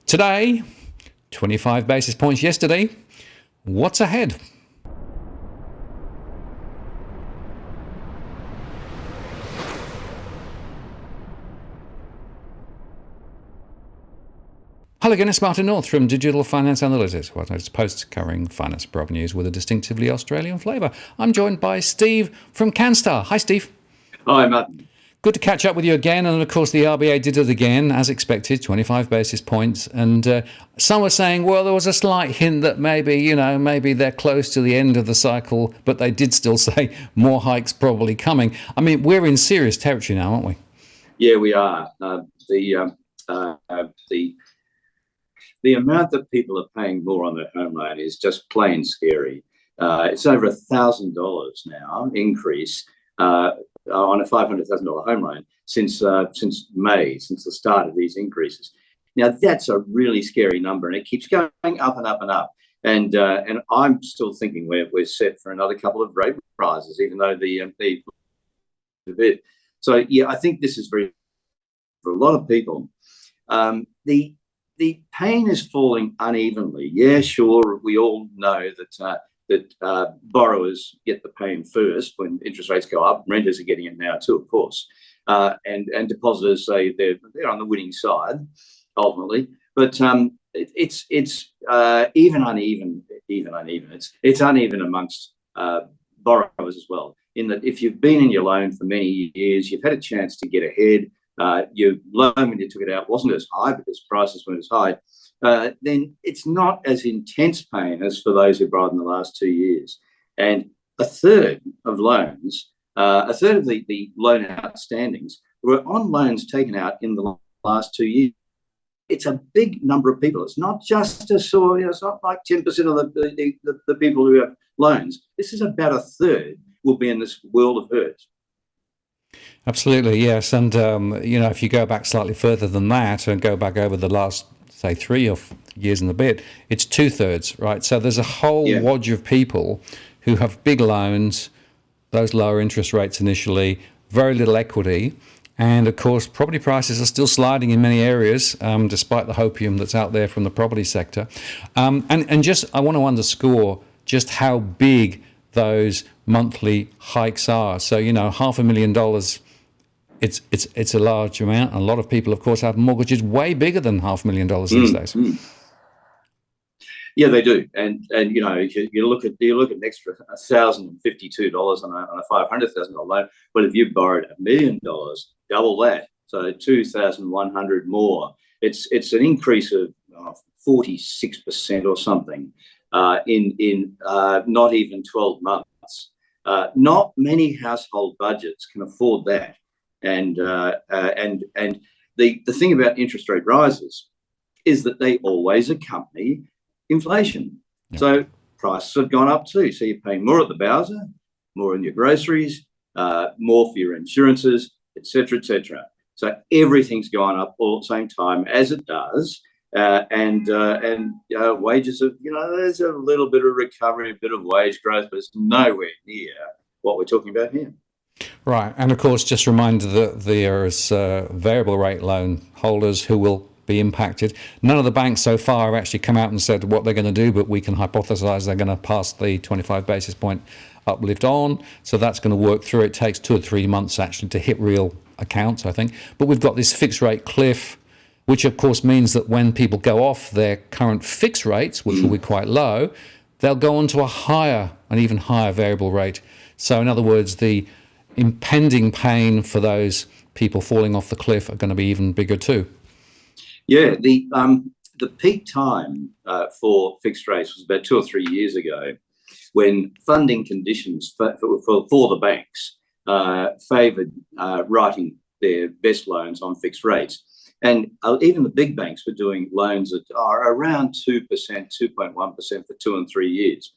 Today, 25 basis points yesterday. What's ahead? Hello again, it's Martin North from Digital Finance Analytics, what I post covering finance and property news with a distinctively Australian flavour. I'm joined by Steve from Canstar. Hi, Steve. Hi, Martin. Good to catch up with you again. And of course, the RBA did it again, as expected, 25 basis points. And some were saying, well, there was a slight hint that maybe they're close to the end of the cycle, but they did still say more hikes probably coming. I mean, we're in serious territory now, aren't we? Yeah, we are. The amount that people are paying more on their home loan is just plain scary. It's over $1,000 now increase on a $500,000 home loan since May, since the start of these increases. Now that's a really scary number, and it keeps going up and up and up. And I'm still thinking we're set for another couple of rate rises, even though the bit. So yeah, I think this is very for a lot of people. The pain is falling unevenly. Yeah, sure, we all know that borrowers get the pain first when interest rates go up. Renters are getting it now too, of course, and depositors say they're on the winning side ultimately. But it's even uneven. It's uneven amongst borrowers as well. In that, if you've been in your loan for many years, you've had a chance to get ahead. Your loan when you took it out wasn't as high because prices weren't as high, then it's not as intense pain as for those who borrowed in the last 2 years. And a third of loans, a third of the loan outstandings were on loans taken out in the last 2 years. It's a big number of people. It's not just it's not like 10% of the people who have loans. This is about a third will be in this world of hurt. Absolutely, yes. And, if you go back slightly further than that and go back over the last, say, 3 or 4 years and a bit, it's 2/3, right? So there's a whole wodge of people who have big loans, those lower interest rates initially, very little equity. And, of course, property prices are still sliding in many areas, despite the hopium that's out there from the property sector. And just I want to underscore just how big those monthly hikes are. So, $500,000, it's a large amount. And a lot of people, of course, have mortgages way bigger than $500,000 these days. Yeah, they do. And you look at an extra $1,052 on a $500,000 loan. Well, if you borrowed $1 million, double that, so $2,100 more. It's an increase of 46% or something in not even 12 months. Not many household budgets can afford that. And the thing about interest rate rises is that they always accompany inflation. Yep. So prices have gone up too. So you're paying more at the Bowser, more in your groceries, more for your insurances, etc., etc. So everything's gone up all at the same time as it does. And wages have, there's a little bit of recovery, a bit of wage growth, but it's nowhere near what we're talking about here. Right. And of course, just a reminder that there's variable rate loan holders who will be impacted. None of the banks so far have actually come out and said what they're going to do, but we can hypothesize they're going to pass the 25 basis point uplift on. So that's going to work through. It takes 2 or 3 months actually to hit real accounts, I think. But we've got this fixed rate cliff, which of course means that when people go off their current fixed rates, which will be quite low, they'll go on to an even higher variable rate. So in other words, the impending pain for those people falling off the cliff are going to be even bigger too. Yeah, the peak time for fixed rates was about 2 or 3 years ago, when funding conditions for the banks favoured writing their best loans on fixed rates. And even the big banks were doing loans that are around 2%, 2.1% for 2 and 3 years.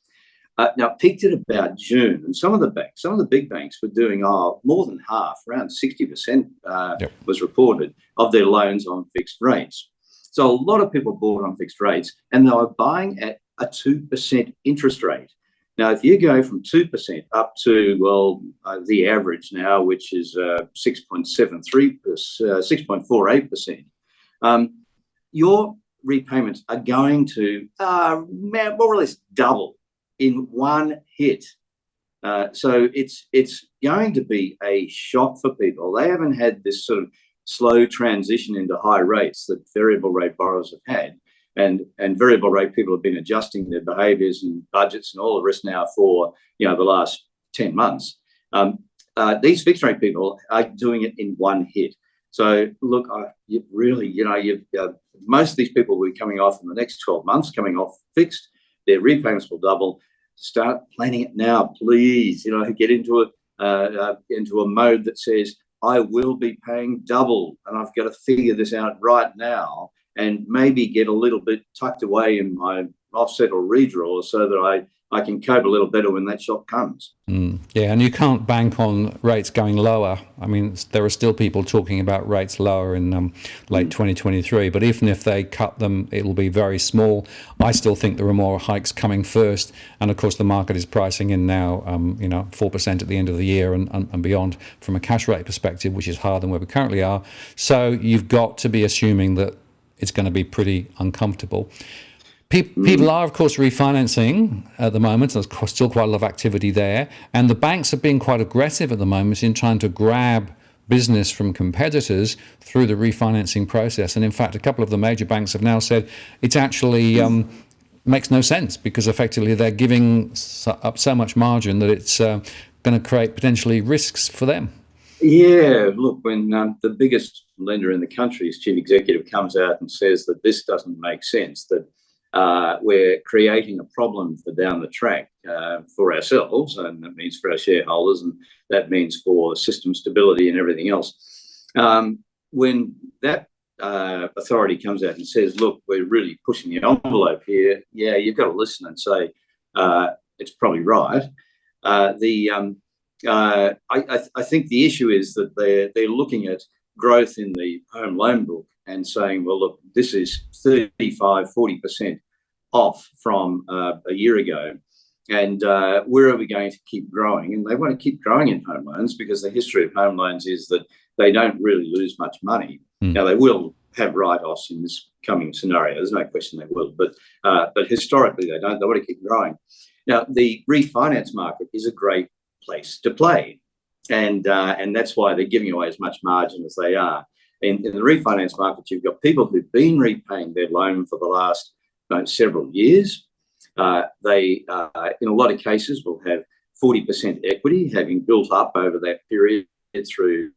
Now, it peaked at about June, and some of the big banks were doing more than half, around 60% was reported of their loans on fixed rates. So a lot of people bought on fixed rates, and they were buying at a 2% interest rate. Now, if you go from 2% up to, the average now, which is 6.48%, your repayments are going to more or less double in one hit. So it's going to be a shock for people. They haven't had this sort of slow transition into high rates that variable rate borrowers have had. And variable rate people have been adjusting their behaviours and budgets and all the rest now for the last 10 months. These fixed rate people are doing it in one hit. So look, most of these people will be coming off in the next 12 months, coming off fixed. Their repayments will double. Start planning it now, please. Get into a mode that says I will be paying double, and I've got to figure this out right now, and maybe get a little bit tucked away in my offset or redraw so that I can cope a little better when that shock comes. Yeah, and you can't bank on rates going lower. I mean, there are still people talking about rates lower in late 2023, but even if they cut them, it will be very small. I still think there are more hikes coming first, and of course the market is pricing in now 4% at the end of the year and beyond from a cash rate perspective, which is higher than where we currently are. So you've got to be assuming that it's going to be pretty uncomfortable. People are, of course, refinancing at the moment. There's still quite a lot of activity there. And the banks are being quite aggressive at the moment in trying to grab business from competitors through the refinancing process. And in fact, a couple of the major banks have now said it actually makes no sense because effectively they're giving up so much margin that it's going to create potentially risks for them. Yeah, look, when the biggest lender in the country's chief executive comes out and says that this doesn't make sense, that we're creating a problem for down the track for ourselves, and that means for our shareholders, and that means for system stability and everything else. When that authority comes out and says, look, we're really pushing the envelope here, yeah, you've got to listen and say it's probably right. I think the issue is that they're looking at growth in the home loan book and saying, well, look, this is 35-40% off from a year ago, and where are we going to keep growing? And they want to keep growing in home loans because the history of home loans is that they don't really lose much money. Now, they will have write-offs in this coming scenario. There's no question they will, but historically they don't. They want to keep growing. Now, the refinance market is a great place to play, and that's why they're giving away as much margin as they are. In the refinance market, you've got people who've been repaying their loan for the last several years. They, in a lot of cases, will have 40% equity, having built up over that period through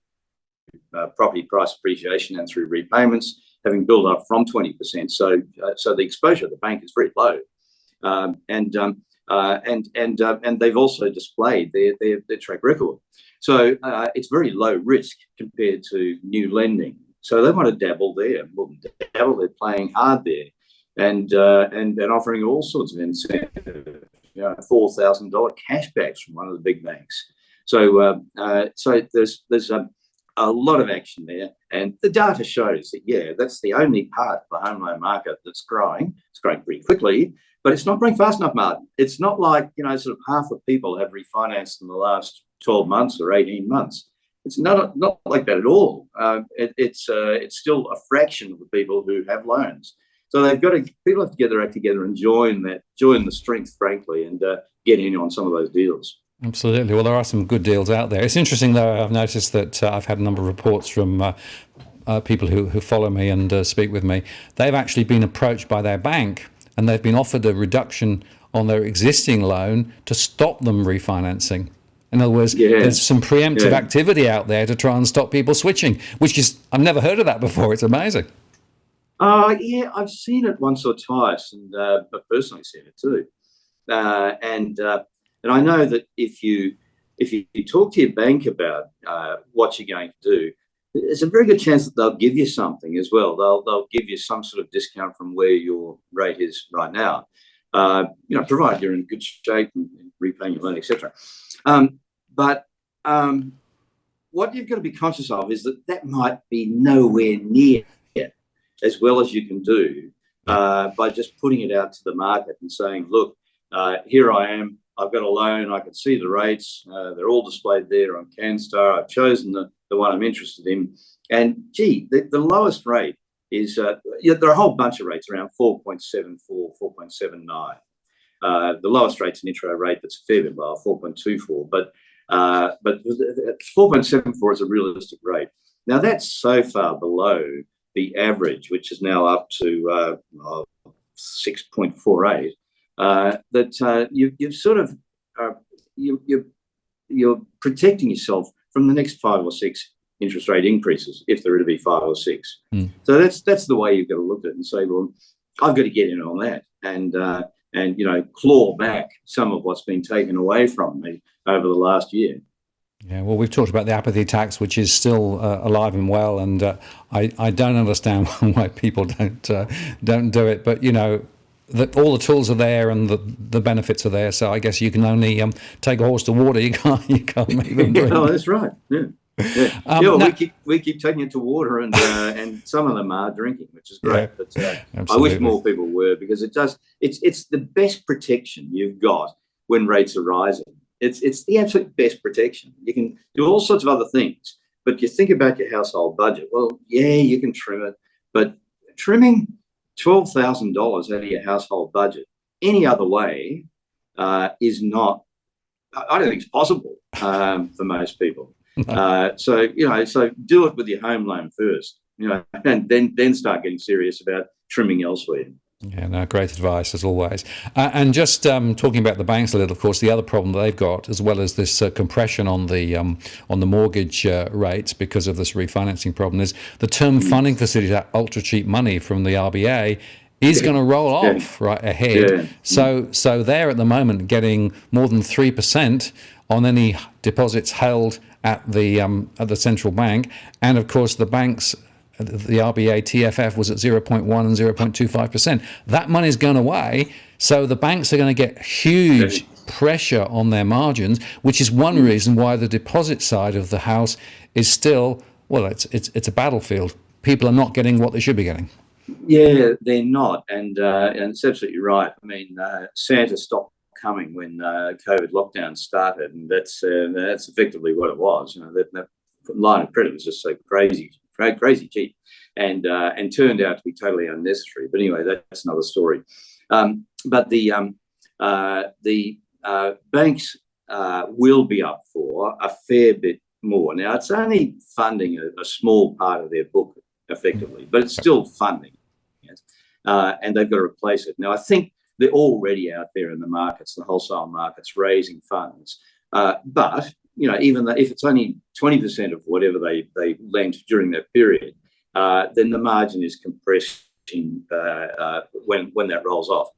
property price appreciation and through repayments, having built up from 20%. So the exposure of the bank is very low, and they've also displayed their track record. So it's very low risk compared to new lending. So they want to dabble there. Well, they're playing hard there, and offering all sorts of incentives, $4,000 cashbacks from one of the big banks. So there's a lot of action there, and the data shows that that's the only part of the home loan market that's growing. It's growing pretty quickly, but it's not growing fast enough, Martin. It's not like sort of half of people have refinanced in the last 12 months or 18 months. It's not like that at all. It's still a fraction of the people who have loans. So people have to act together and join the strength, frankly, and get in on some of those deals. Absolutely. Well, there are some good deals out there. It's interesting, though. I've noticed that I've had a number of reports from people who follow me and speak with me. They've actually been approached by their bank, and they've been offered a reduction on their existing loan to stop them refinancing. In other words, there's some preemptive activity out there to try and stop people switching, which is, I've never heard of that before. It's amazing. Yeah, I've seen it once or twice, and I've personally seen it too. And I know that if you talk to your bank about what you're going to do, there's a very good chance that they'll give you something as well. They'll give you some sort of discount from where your rate is right now, provided you're in good shape and repaying your loan, etc. But what you've got to be conscious of is that might be nowhere near as well as you can do by just putting it out to the market and saying, look, here I am. I've got a loan. I can see the rates. They're all displayed there on Canstar. I've chosen the one I'm interested in. And, gee, the lowest rate is there are a whole bunch of rates around 4.74, 4.79. The lowest rate's an intro rate that's a fair bit lower, 4.24, but 4.74 is a realistic rate. Now, that's so far below the average, which is now up to 6.48, that you've sort of you're protecting yourself from the next 5 or 6 interest rate increases, if there are to be 5 or 6. So that's the way you've got to look at it and say, well, I've got to get in on that and claw back some of what's been taken away from me over the last year. Yeah, well, we've talked about the apathy tax, which is still alive and well, and I don't understand why people don't do it. But all the tools are there and the benefits are there. So I guess you can only take a horse to water. You can't make them drink. Oh, that's right. Yeah. Well, we keep taking it to water, and some of them are drinking, which is great. Yeah, but I wish more people were, because it's the best protection you've got when rates are rising. It's the absolute best protection. You can do all sorts of other things, but you think about your household budget. Well, yeah, you can trim it, but trimming $12,000 out of your household budget any other way is not. I don't think it's possible for most people. So do it with your home loan first, and then start getting serious about trimming elsewhere. Yeah, no, great advice as always. And just talking about the banks a little, of course, the other problem that they've got, as well as this compression on the mortgage rates because of this refinancing problem, is the term funding facility, that ultra cheap money from the RBA, is going to roll off right ahead. Yeah. So they're at the moment getting more than 3% on any deposits held at the central bank, and of course the banks. The RBA TFF was at 0.1 and 0.25%. That money's gone away, so the banks are going to get huge pressure on their margins, which is one reason why the deposit side of the house is still, well, it's a battlefield. People are not getting what they should be getting. Yeah, they're not, and it's absolutely right. I mean, Santa stopped coming when COVID lockdown started, and that's effectively what it was. That line of credit was just so crazy cheap, and turned out to be totally unnecessary. But anyway, that's another story. But the banks will be up for a fair bit more. Now, it's only funding a small part of their book, effectively, but it's still funding, and they've got to replace it. Now, I think they're already out there in the markets, the wholesale markets, raising funds, but even though if it's only 20% of whatever they lent during that period, then the margin is compressing when that rolls off.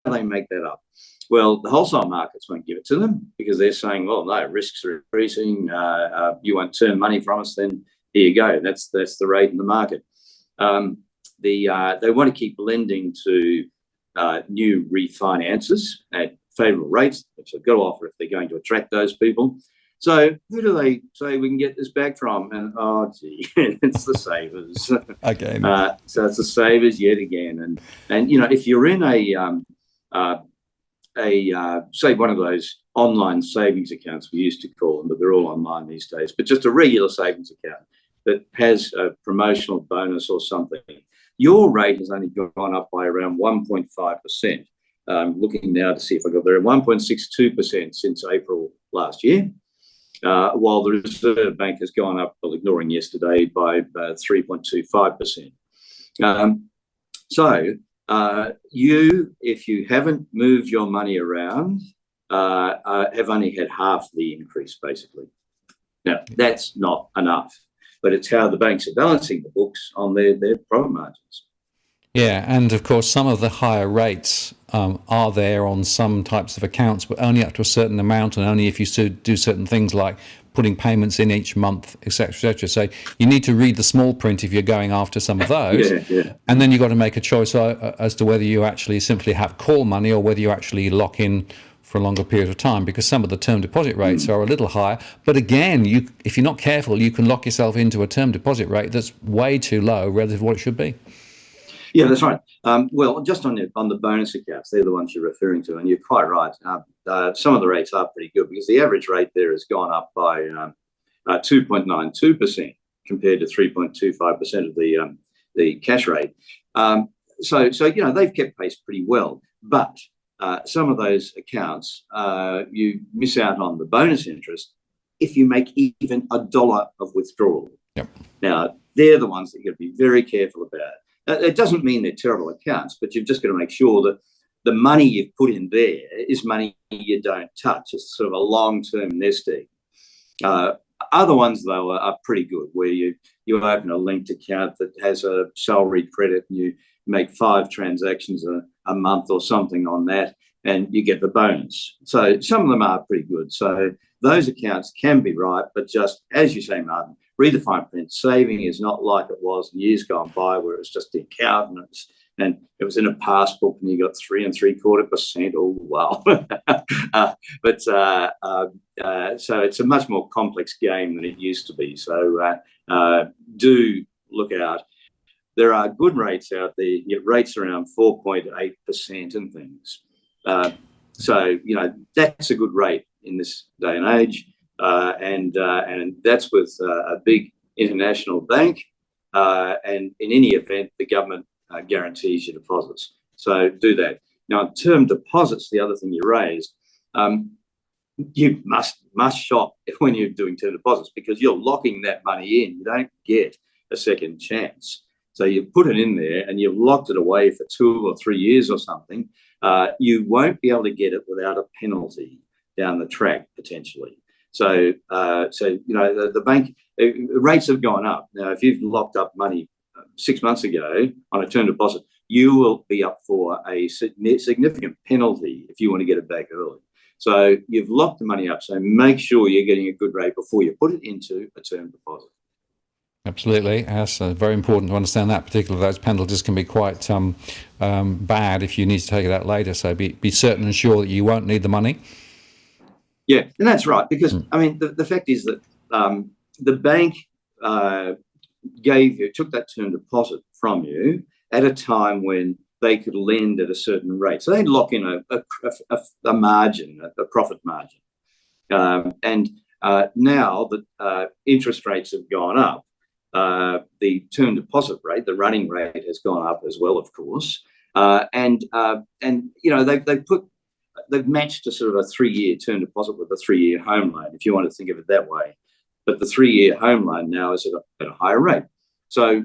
How do they make that up? Well, the wholesale markets won't give it to them because they're saying, well, no, risks are increasing. You won't turn money from us, then here you go. That's the rate in the market. They want to keep lending to new refinances at favourable rates, which they've got to offer if they're going to attract those people. So who do they say we can get this back from? And it's the savers again. So it's the savers yet again. And if you're in say one of those online savings accounts, we used to call them, but they're all online these days, but just a regular savings account that has a promotional bonus or something, your rate has only gone up by around 1.5%. Looking now to see if I got there, 1.62% since April last year, while the Reserve Bank has gone up, well, ignoring yesterday, by 3.25%. So if you haven't moved your money around, have only had half the increase, basically. Now, that's not enough, but it's how the banks are balancing the books on their profit margins. Yeah, and of course, some of the higher rates are there on some types of accounts, but only up to a certain amount, and only if you do certain things like putting payments in each month, etc., etc. So you need to read the small print if you're going after some of those, and then you've got to make a choice as to whether you actually simply have call money or whether you actually lock in for a longer period of time, because some of the term deposit rates are a little higher. But again, if you're not careful, you can lock yourself into a term deposit rate that's way too low relative to what it should be. Yeah, that's right. Well, just on the bonus accounts, they're the ones you're referring to, and you're quite right. Some of the rates are pretty good because the average rate there has gone up by 2.92%. compared to 3.25% of the cash rate. So they've kept pace pretty well. But some of those accounts, you miss out on the bonus interest if you make even $1 of withdrawal. Yep. Now, they're the ones that you've got to be very careful about. It doesn't mean they're terrible accounts, but you've just got to make sure that the money you've put in there is money you don't touch. It's sort of a long-term nest egg. Other ones, though, are pretty good, where you open a linked account that has a salary credit and you make 5 transactions a month or something on that, and you get the bonus. So some of them are pretty good. So those accounts can be right, but just, as you say, Martin, read the fine print. Saving is not like it was in years gone by, where it was just the account and it was in a passbook and you got 3 3/4%. Oh, wow. So it's a much more complex game than it used to be. So do look out. There are good rates out there. You get rates around 4.8% and things. So that's a good rate in this day and age, and that's with a big international bank. And in any event, the government guarantees your deposits. So do that. Now, in term deposits, the other thing you raised, you must shop when you're doing term deposits, because you're locking that money in. You don't get a second chance. So you put it in there and you've locked it away for 2 or 3 years or something. You won't be able to get it without a penalty down the track, potentially. So the bank rates have gone up. Now, if you've locked up money 6 months ago on a term deposit, you will be up for a significant penalty if you want to get it back early. So you've locked the money up. So make sure you're getting a good rate before you put it into a term deposit. Absolutely. That's very important to understand that. Particularly those penalties can be quite bad if you need to take it out later. So be certain and sure that you won't need the money. Yeah, and that's right. Because, I mean, the fact is that the bank took that term deposit from you at a time when they could lend at a certain rate. So they'd lock in a margin, a profit margin. And now that interest rates have gone up, the term deposit rate, the running rate, has gone up as well, of course. They've matched a sort of a 3-year term deposit with a 3-year home loan, if you want to think of it that way. But the 3-year home loan now is at a higher rate, so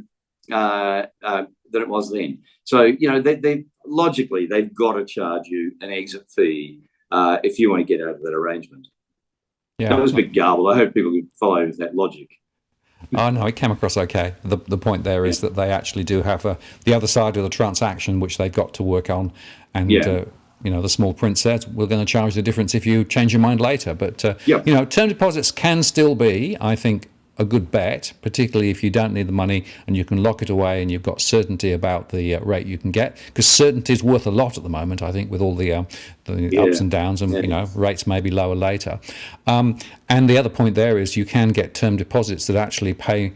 than it was then. So they logically they've got to charge you an exit fee if you want to get out of that arrangement. Yeah, that was a bit garbled. I hope people could follow that logic. Oh, no, it came across okay. The point there is that they actually do have the other side of the transaction, which they've got to work on. And, the small print says, we're going to charge the difference if you change your mind later. But, term deposits can still be, I think, a good bet, particularly if you don't need the money and you can lock it away and you've got certainty about the rate you can get. Because certainty is worth a lot at the moment, I think, with all the ups and downs, and rates may be lower later. And the other point there is you can get term deposits that actually pay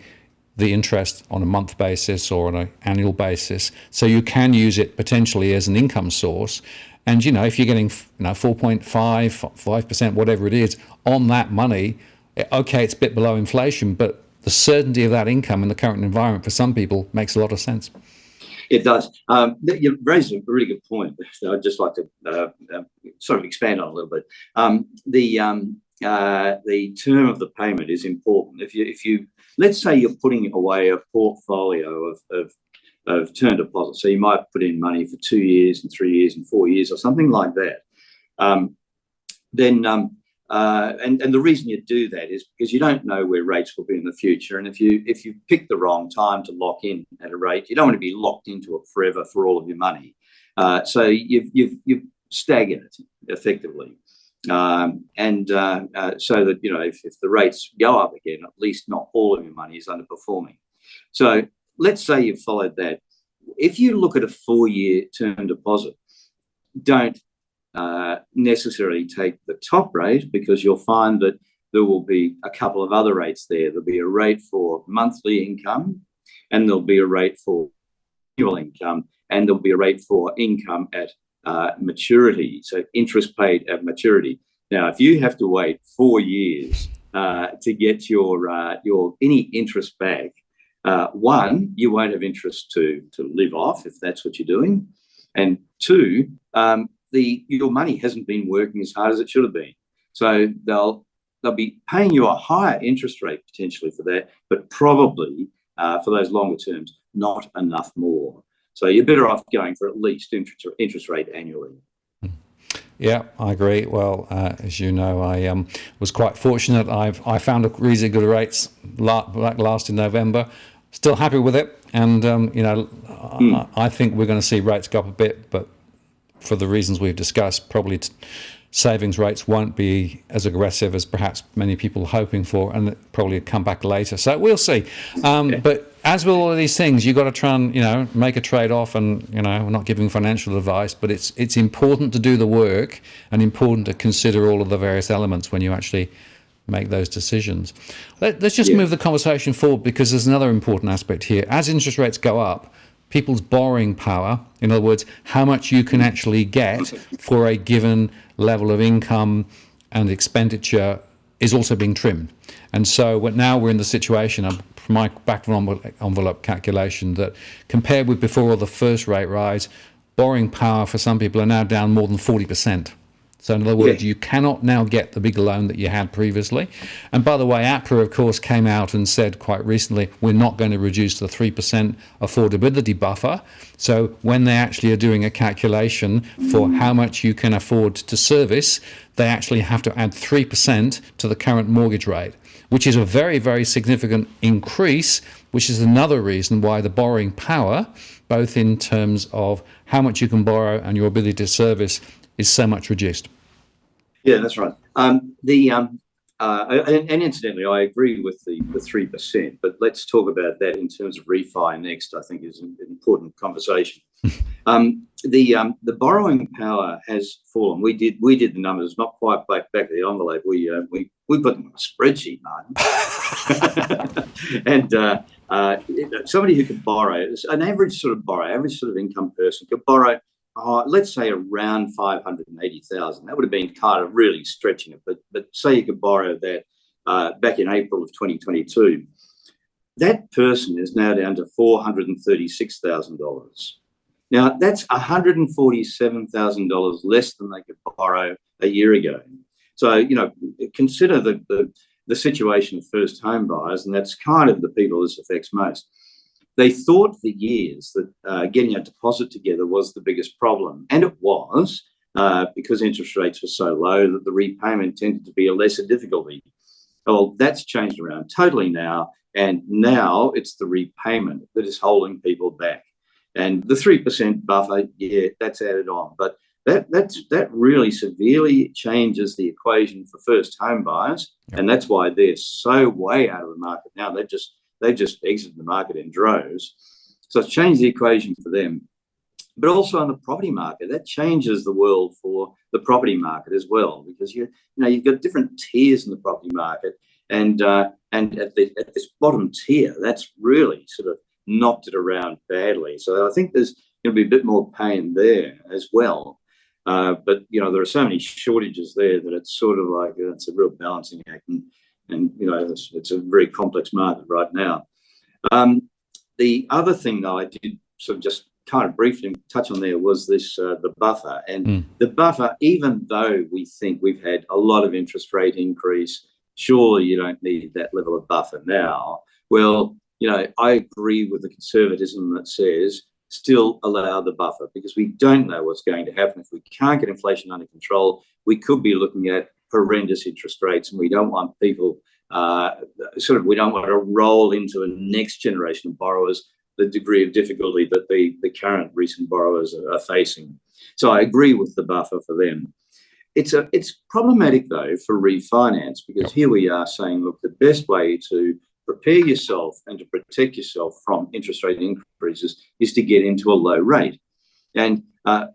the interest on a month basis or on an annual basis. So you can use it potentially as an income source. And, if you're getting 4.5%, 5%, whatever it is, on that money, okay, it's a bit below inflation, but the certainty of that income in the current environment for some people makes a lot of sense. It does. You raised a really good point. I'd just like to sort of expand on a little bit. The term of the payment is important. If you let's say you're putting away a portfolio of term deposits, so you might put in money for 2 years and 3 years and 4 years or something like that. And the reason you do that is because you don't know where rates will be in the future. And if you pick the wrong time to lock in at a rate, you don't want to be locked into it forever for all of your money. So you've staggered it effectively. So that, if the rates go up again, at least not all of your money is underperforming. So let's say you've followed that. If you look at a 4-year term deposit, don't necessarily take the top rate, because you'll find that there will be a couple of other rates there. There'll be a rate for monthly income, and there'll be a rate for annual income, and there'll be a rate for income at maturity, so interest paid at maturity. Now, if you have to wait 4 years to get your any interest back, one, you won't have interest to live off if that's what you're doing, and two, your money hasn't been working as hard as it should have been. So they'll be paying you a higher interest rate potentially for that, but probably for those longer terms, not enough more. So you're better off going for at least interest rate annually. Yeah, I agree. Well, as you know, I was quite fortunate. I found a reasonably good rates last in November. Still happy with it, and I think we're going to see rates go up a bit, but for the reasons we've discussed, probably savings rates won't be as aggressive as perhaps many people are hoping for, and probably come back later. So we'll see. But as with all of these things, you've got to try and make a trade-off. And we're not giving financial advice, but it's important to do the work and important to consider all of the various elements when you actually make those decisions. Let's just move the conversation forward, because there's another important aspect here. As interest rates go up, people's borrowing power, in other words, how much you can actually get for a given level of income and expenditure, is also being trimmed. And so now we're in the situation, from my back of envelope calculation, that compared with before the first rate rise, borrowing power for some people are now down more than 40%. So in other words, you cannot now get the big loan that you had previously. And by the way, APRA, of course, came out and said quite recently, we're not going to reduce the 3% affordability buffer. So when they actually are doing a calculation for how much you can afford to service, they actually have to add 3% to the current mortgage rate, which is a very, very significant increase, which is another reason why the borrowing power, both in terms of how much you can borrow and your ability to service, is so much reduced. Yeah, that's right. And incidentally, I agree with the 3%, but let's talk about that in terms of refi next. I think is an important conversation. The borrowing power has fallen. We did the numbers, not quite back of the envelope. We put them on a spreadsheet, Martin. And somebody who could borrow, an average sort of income person could borrow, let's say around 580,000. That would have been kind of really stretching it, but say you could borrow that back in April of 2022. That person is now down to $436,000. Now that's $147,000 less than they could borrow a year ago. So consider the situation of first home buyers, and that's kind of the people this affects most. They thought for years that getting a deposit together was the biggest problem, and it was, because interest rates were so low that the repayment tended to be a lesser difficulty. Well, that's changed around totally now, and now it's the repayment that is holding people back. And the 3% buffer, that's added on, but that really severely changes the equation for first home buyers, and that's why they're so way out of the market now. They've just exited the market in droves. So it's changed the equation for them. But also on the property market, that changes the world for the property market as well, because you've got different tiers in the property market, and at this bottom tier, that's really sort of knocked it around badly. So I think there's going to be a bit more pain there as well. But there are so many shortages there that it's sort of like it's a real balancing act. And it's a very complex market right now. The other thing that I did sort of just kind of briefly touch on there was this the buffer. And the buffer, even though we think we've had a lot of interest rate increase, surely you don't need that level of buffer now. Well, I agree with the conservatism that says still allow the buffer, because we don't know what's going to happen. If we can't get inflation under control, we could be looking at horrendous interest rates, and we don't want people we don't want to roll into a next generation of borrowers the degree of difficulty that the current recent borrowers are facing. So I agree with the buffer for them. It's problematic though for refinance, because here we are saying, look, the best way to prepare yourself and to protect yourself from interest rate increases is to get into a low rate. And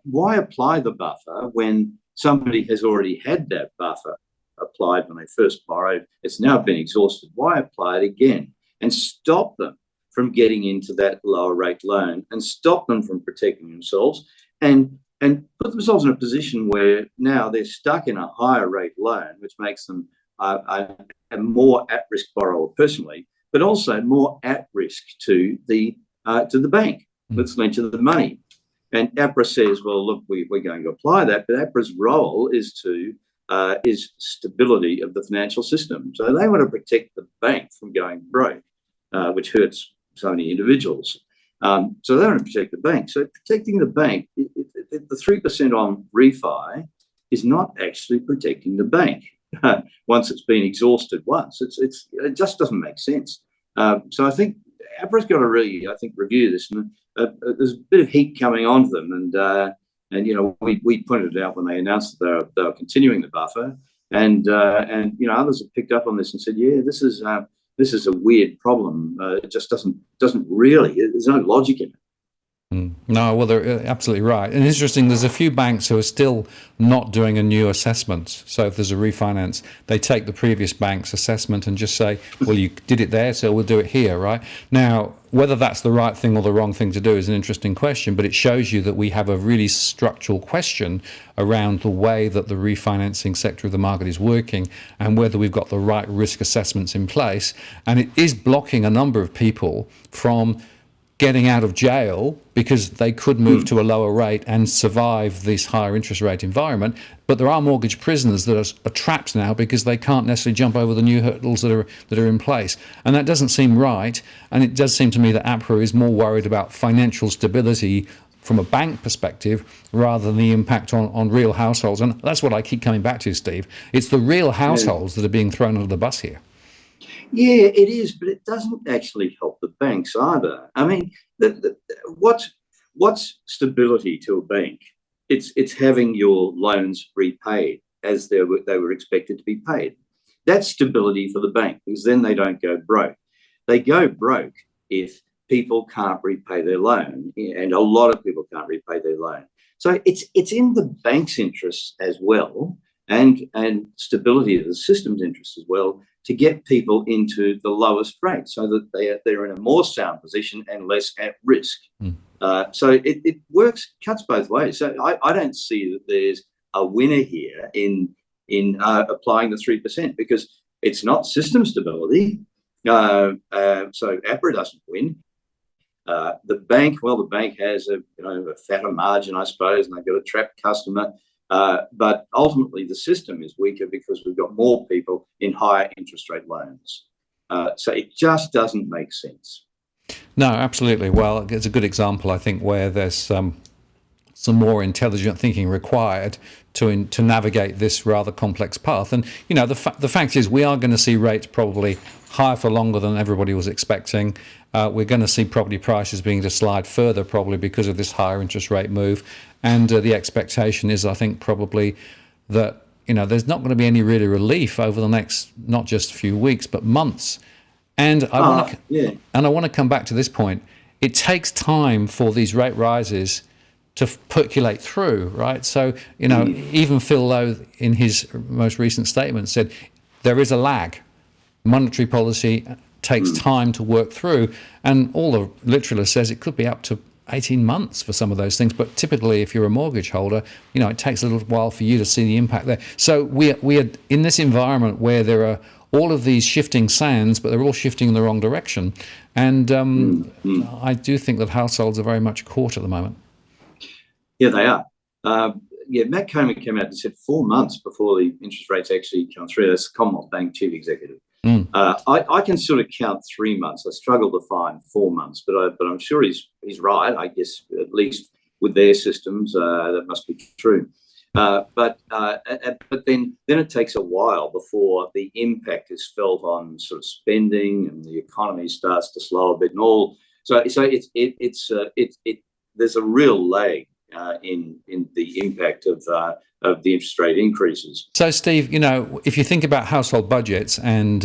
why apply the buffer when somebody has already had that buffer applied when they first borrowed? It's now been exhausted. Why apply it again and stop them from getting into that lower rate loan, and stop them from protecting themselves, and put themselves in a position where now they're stuck in a higher rate loan, which makes them a more at-risk borrower personally, but also more at risk to the bank that's lent you the money. And APRA says, well, look, we're going to apply that, but APRA's role is stability of the financial system. So they want to protect the bank from going broke, which hurts so many individuals. So they want to protect the bank. So protecting the bank, the 3% on refi is not actually protecting the bank. Once it's been exhausted once, it just doesn't make sense. So I think APRA's got to really, review this. And there's a bit of heat coming on them, and we pointed it out when they announced that they were continuing the buffer, and others have picked up on this and said, yeah, this is a weird problem. It just doesn't really. There's no logic in it. No, well, they're absolutely right. And interesting, there's a few banks who are still not doing a new assessment. So if there's a refinance, they take the previous bank's assessment and just say, well, you did it there, so we'll do it here, right? Now, whether that's the right thing or the wrong thing to do is an interesting question, but it shows you that we have a really structural question around the way that the refinancing sector of the market is working and whether we've got the right risk assessments in place. And it is blocking a number of people from getting out of jail because they could move to a lower rate and survive this higher interest rate environment. But there are mortgage prisoners that are trapped now because they can't necessarily jump over the new hurdles that are in place. And that doesn't seem right. And it does seem to me that APRA is more worried about financial stability from a bank perspective rather than the impact on real households. And that's what I keep coming back to, Steve. It's the real households that are being thrown under the bus here. Yeah, it is, but it doesn't actually help the banks either. I mean, what's stability to a bank? It's having your loans repaid as they were expected to be paid. That's stability for the bank, because then they don't go broke. They go broke if people can't repay their loan, and a lot of people can't repay their loan. So it's in the bank's interests as well, and stability of the system's interests as well, to get people into the lowest rate so that they're in a more sound position and less at risk. So it works, cuts both ways. So I don't see that there's a winner here in applying the 3%, because it's not system stability. So APRA doesn't win. The bank has a fatter margin, I suppose, and they've got a trapped customer. But ultimately, the system is weaker because we've got more people in higher interest rate loans. So it just doesn't make sense. No, absolutely. Well, it's a good example, I think, where there's some more intelligent thinking required to navigate this rather complex path. And the fact is, we are going to see rates probably higher for longer than everybody was expecting. We're going to see property prices being to slide further, probably because of this higher interest rate move. And the expectation is, I think, probably that there's not going to be any really relief over the next not just few weeks but months. And I want to come back to this point. It takes time for these rate rises to percolate through, right? So even Phil Lowe in his most recent statement said there is a lag. Monetary policy takes time to work through, and all the literature says it could be up to 18 months for some of those things. But typically, if you're a mortgage holder, it takes a little while for you to see the impact there. So we are in this environment where there are all of these shifting sands, but they're all shifting in the wrong direction. And I do think that households are very much caught at the moment. Yeah, they are. Matt Comer came out and said 4 months before the interest rates actually come through. That's the Commonwealth Bank chief executive. I can sort of count 3 months. I struggle to find 4 months, but I'm sure he's right. I guess at least with their systems, that must be true. But then it takes a while before the impact is felt on sort of spending, and the economy starts to slow a bit and all. So there's a real lag in the impact of the interest rate increases. So, Steve, if you think about household budgets and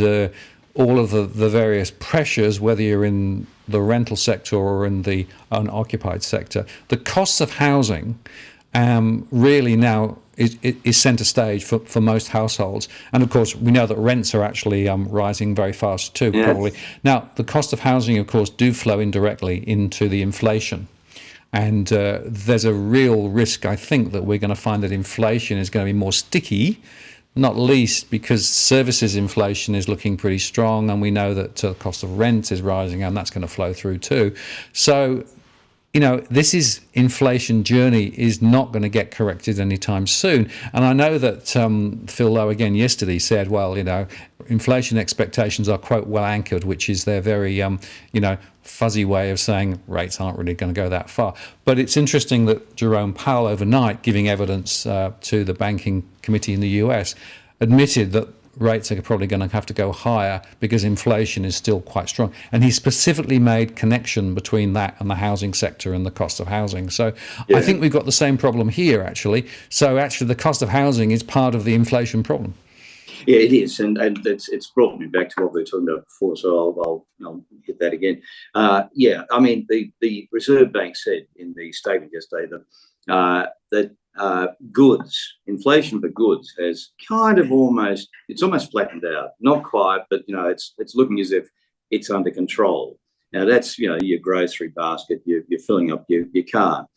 all of the various pressures, whether you're in the rental sector or in the unoccupied sector, the costs of housing really now is centre stage for most households. And of course, we know that rents are actually rising very fast too, probably. Now, the cost of housing, of course, do flow indirectly into the inflation. And there's a real risk, I think, that we're going to find that inflation is going to be more sticky not least because services inflation is looking pretty strong, and we know that the cost of rent is rising, and that's going to flow through too. So, this inflation journey is not going to get corrected anytime soon. And I know that Phil Lowe again yesterday said, well, inflation expectations are, quote, well anchored, which is their very, fuzzy way of saying rates aren't really going to go that far. But it's interesting that Jerome Powell overnight, giving evidence to the banking committee in the US, admitted that rates are probably going to have to go higher because inflation is still quite strong. And he specifically made connection between that and the housing sector and the cost of housing. So I think we've got the same problem here, actually. So actually the cost of housing is part of the inflation problem. Yeah, it is, and it's brought me back to what we were talking about before, so I'll hit that again. I mean, the Reserve Bank said in the statement yesterday that goods, inflation for goods has kind of almost flattened out. Not quite, but it's looking as if it's under control. Now that's your grocery basket, you're filling up your car,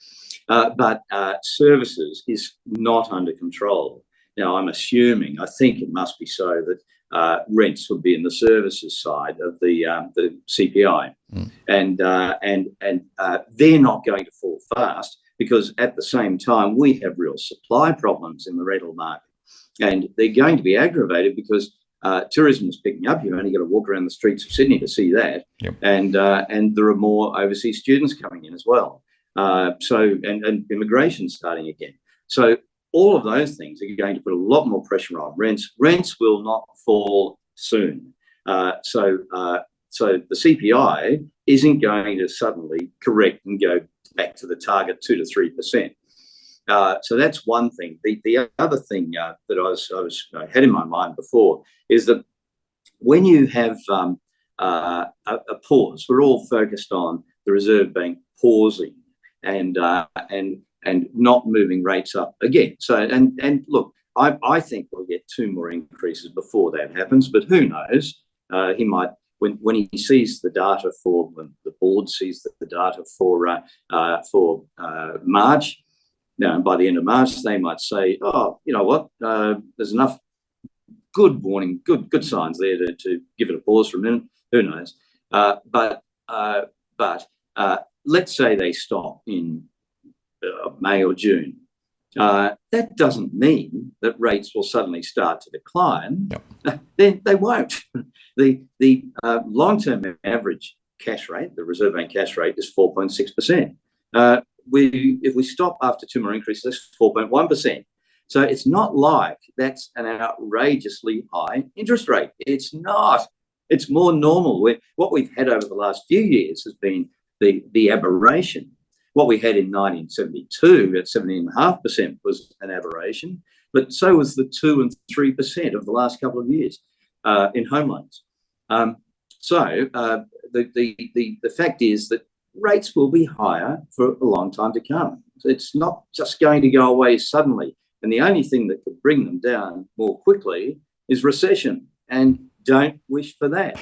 but services is not under control. Now I'm assuming, I think it must be so that rents would be in the services side of the CPI, and they're not going to fall fast, because at the same time we have real supply problems in the rental market, and they're going to be aggravated because tourism is picking up. You've only got to walk around the streets of Sydney to see that. Yep. And there are more overseas students coming in as well. And immigration starting again. So all of those things are going to put a lot more pressure on rents. Rents will not fall soon. So the CPI isn't going to suddenly correct and go back to the target 2 to 3%. So that's one thing. The other thing that I had in my mind before is that when you have a pause, we're all focused on the Reserve Bank pausing and not moving rates up again. So and look, I think we'll get 2 more increases before that happens, but who knows? He might, when he sees the data when the board sees the data for March. Now, by the end of March, they might say, "Oh, you know what? There's enough good signs there to give it a pause for a minute." Who knows? But let's say they stop in May or June. That doesn't mean that rates will suddenly start to decline. Yep. They won't. The long-term average cash rate, the Reserve Bank cash rate, is 4.6%. If we stop after 2 more increases, that's 4.1%. So it's not like that's an outrageously high interest rate. It's not. It's more normal. What we've had over the last few years has been the aberration. What we had in 1972 at 17.5% was an aberration, but so was the 2 and 3% of the last couple of years in home loans. So the fact is that rates will be higher for a long time to come. It's not just going to go away suddenly. And the only thing that could bring them down more quickly is recession. And don't wish for that.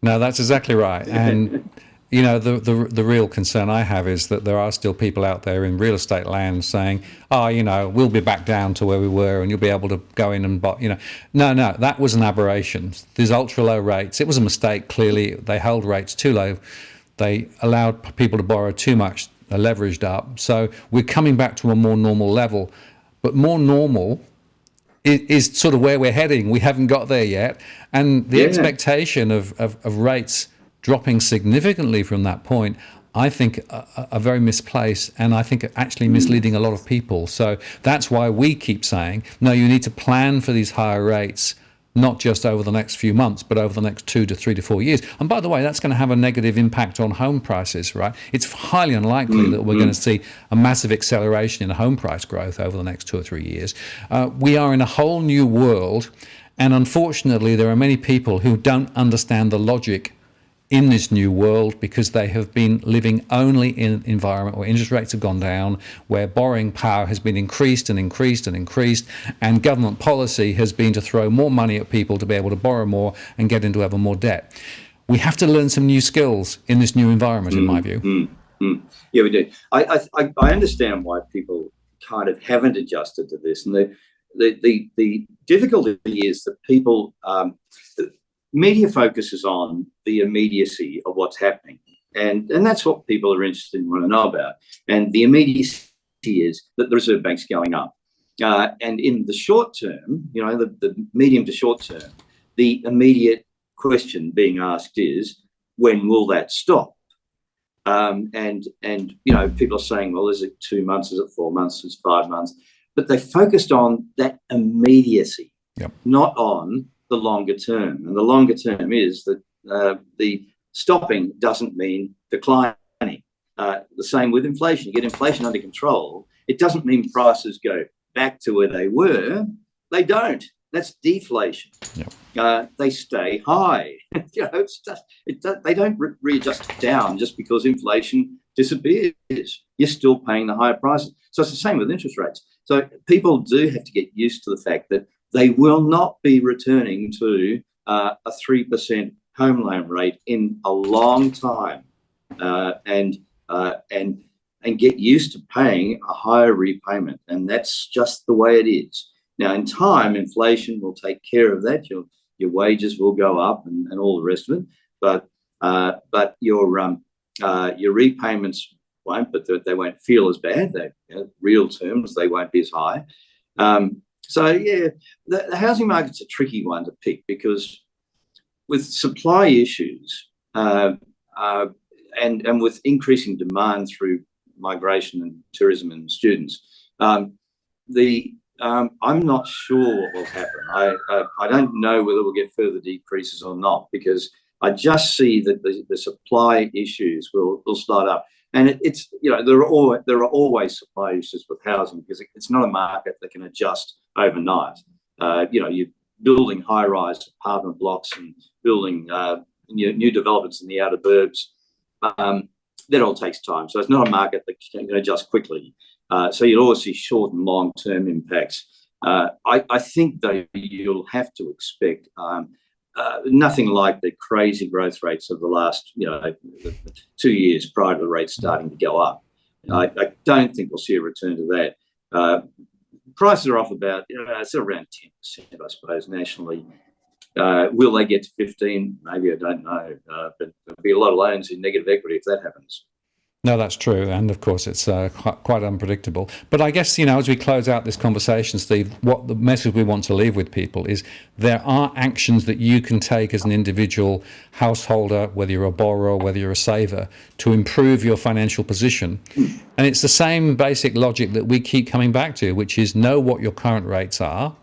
No, that's exactly right. And the real concern I have is that there are still people out there in real estate land saying, we'll be back down to where we were and you'll be able to go in and buy, No, that was an aberration. These ultra low rates, it was a mistake, clearly. They held rates too low. They allowed people to borrow too much, leveraged up. So we're coming back to a more normal level. But more normal is sort of where we're heading. We haven't got there yet. And the expectation of rates dropping significantly from that point, I think are very misplaced, and I think actually misleading a lot of people. So that's why we keep saying, no, you need to plan for these higher rates, not just over the next few months, but over the next 2 to 3 to 4 years. And by the way, that's going to have a negative impact on home prices, right? It's highly unlikely that we're going to see a massive acceleration in home price growth over the next 2 or 3 years. We are in a whole new world, and unfortunately, there are many people who don't understand the logic in this new world because they have been living only in an environment where interest rates have gone down, where borrowing power has been increased and increased and increased, and government policy has been to throw more money at people to be able to borrow more and get into ever more debt. We have to learn some new skills in this new environment, in my view. Yeah, we do. I understand why people kind of haven't adjusted to this, and the difficulty is that people, the media focuses on the immediacy of what's happening. And that's what people are interested in, want to know about. And the immediacy is that the Reserve Bank's going up. And in the short term, the medium to short term, the immediate question being asked is, when will that stop? And people are saying, well, is it 2 months? Is it 4 months? Is it 5 months? But they focused on that immediacy, not on the longer term. And the longer term is that the stopping doesn't mean declining. The same with inflation. You get inflation under control. It doesn't mean prices go back to where they were. They don't. That's deflation. They stay high. They don't readjust down just because inflation disappears. You're still paying the higher prices. So it's the same with interest rates. So people do have to get used to the fact that they will not be returning to a 3% home loan rate in a long time, and get used to paying a higher repayment. And that's just the way it is. Now, in time, inflation will take care of that. Your wages will go up and all the rest of it. But your repayments won't, but they won't feel as bad. Real terms, they won't be as high. The housing market's a tricky one to pick, because with supply issues and with increasing demand through migration and tourism and students, I'm not sure what will happen. I don't know whether we'll get further decreases or not, because I just see that the supply issues will start up. And there are always supply issues with housing, because it's not a market that can adjust overnight. You're building high-rise apartment blocks and building new developments in the outer burbs. That all takes time. So it's not a market that can adjust quickly. So you'll always see short and long-term impacts. I think, though, you'll have to expect nothing like the crazy growth rates of the last 2 years prior to the rates starting to go up. I don't think we'll see a return to that. Prices are off about, it's around 10%, I suppose, nationally. Will they get to 15? Maybe, I don't know. But there'll be a lot of loans in negative equity if that happens. No, that's true. And of course, it's quite unpredictable. But I guess, as we close out this conversation, Steve, what the message we want to leave with people is there are actions that you can take as an individual householder, whether you're a borrower, whether you're a saver, to improve your financial position. And it's the same basic logic that we keep coming back to, which is know what your current rates are,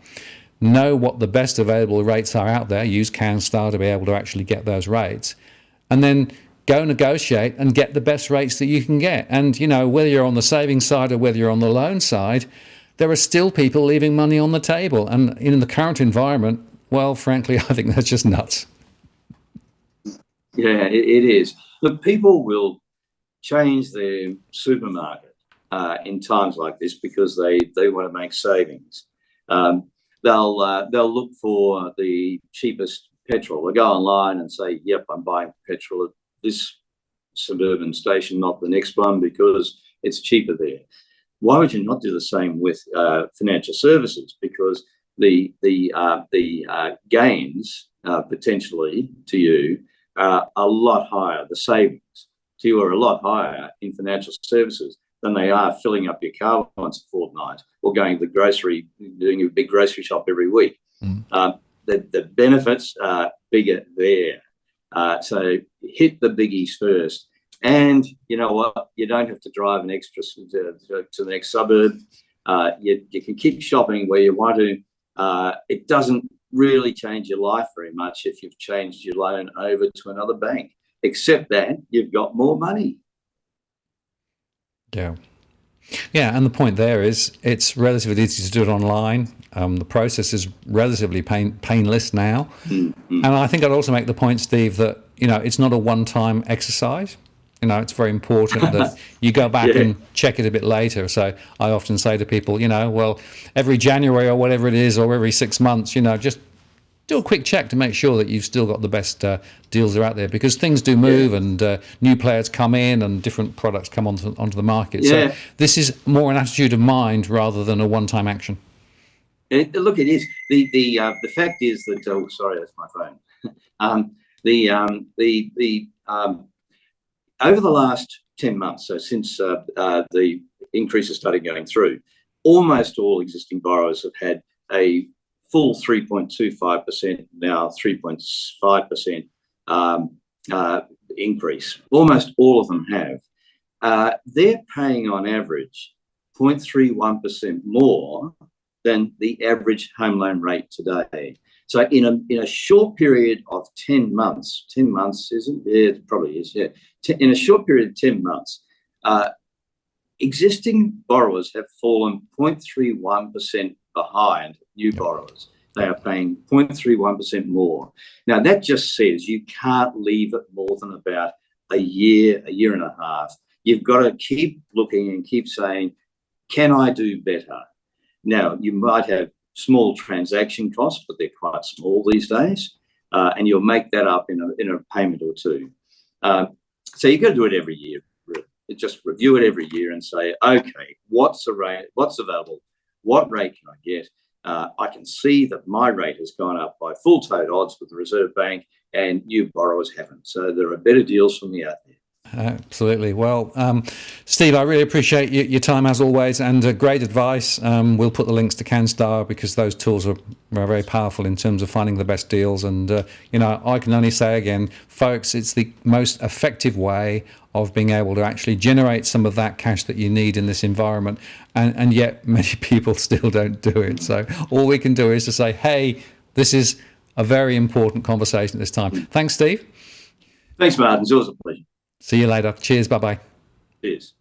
know what the best available rates are out there, use Canstar to be able to actually get those rates, and then go negotiate and get the best rates that you can get. And, whether you're on the savings side or whether you're on the loan side, there are still people leaving money on the table. And in the current environment, well, frankly, I think that's just nuts. Yeah, it is. Look, people will change their supermarket in times like this because they want to make savings. They'll look for the cheapest petrol. They'll go online and say, yep, I'm buying petrol at this suburban station, not the next one, because it's cheaper there. Why would you not do the same with financial services? Because the gains potentially to you are a lot higher. The savings to you are a lot higher in financial services than they are filling up your car once a fortnight or going to the grocery, doing a big grocery shop every week. The benefits are bigger there. So hit the biggies first. And you know what? You don't have to drive an extra to the next suburb. You can keep shopping where you want to. It doesn't really change your life very much if you've changed your loan over to another bank, except that you've got more money. Yeah. Yeah, and the point there is it's relatively easy to do it online. The process is relatively painless now. And I think I'd also make the point, Steve, that, it's not a one-time exercise. It's very important that you go back and check it a bit later. So I often say to people, well, every January or whatever it is, or every 6 months, just do a quick check to make sure that you've still got the best deals that are out there, because things do move and new players come in and different products come onto the market. So this is more an attitude of mind rather than a one-time action. Look, it is the fact is that. Oh, sorry, that's my phone. Over the last 10 months, so since the increases started going through, almost all existing borrowers have had a full 3.25%, now 3.5% increase. Almost all of them have. They're paying on average 0.31% more than the average home loan rate today. So in a short period of 10 months, 10 months, isn't it? Yeah, it probably is, yeah. In a short period of 10 months, existing borrowers have fallen 0.31% behind new borrowers. They are paying 0.31% more. Now, that just says you can't leave it more than about a year and a half. You've got to keep looking and keep saying, can I do better? Now, you might have small transaction costs, but they're quite small these days, and you'll make that up in a payment or two. So you've got to do it every year. Just review it every year and say, okay, what's the rate? What's available? What rate can I get? I can see that my rate has gone up by full tote odds with the Reserve Bank, and new borrowers haven't. So there are better deals from me out there. Absolutely. Well, Steve, I really appreciate your time as always, and great advice. We'll put the links to Canstar because those tools are very powerful in terms of finding the best deals. And, I can only say again, folks, it's the most effective way of being able to actually generate some of that cash that you need in this environment. And yet many people still don't do it. So all we can do is to say, hey, this is a very important conversation at this time. Thanks, Steve. Thanks, Martin. It's always a pleasure. See you later. Cheers. Bye-bye. Cheers.